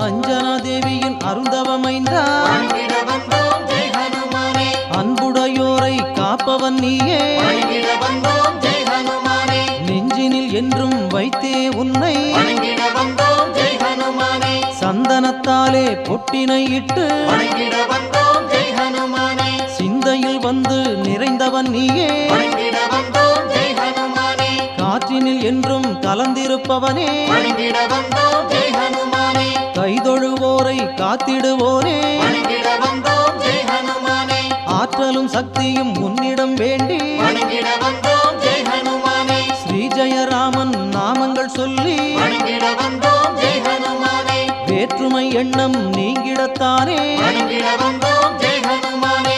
அஞ்சனா தேவியின் அருந்தவமைந்தா வணங்கிட வந்தோம் ஜெய் ஹனுமானே. அன்புடையோரை காப்பவன் நீயே வணங்கிட வந்தோம் ஜெய் ஹனுமானே. நெஞ்சினில் என்றும் வைத்தே உன்னை வணங்கிட வந்தோம் ஜெய் ஹனுமானே. சந்தனத்தாலே பொட்டினை இட்டு வணங்கிட வந்தோம் ஜெய் ஹனுமானே. சிந்தையில் வந்து நிறைந்தவன் நீயே வணங்கிட வந்தோம் ஜெய் ஹனுமானே. காற்றினில் என்றும் கலந்திருப்பவனே வணங்கிட வந்தோம் ஜெய் ஹனுமானே. கைதொழுவோரை காத்திடுவோனே வணங்கிட வந்தோம் ஜெய் ஹனுமானே. ஆற்றலும் சக்தியும் உன்னிடம் வேண்டி வணங்கிட வந்தோம் ஜெய் ஹனுமானே. ஸ்ரீ ஜெயராமன் நாமங்கள் சொல்லி வணங்கிட வந்தோம் ஜெய் ஹனுமானே. வேற்றுமை எண்ணம் நீங்கிடத்தானே வணங்கிட வந்தோம் ஜெய் ஹனுமானே.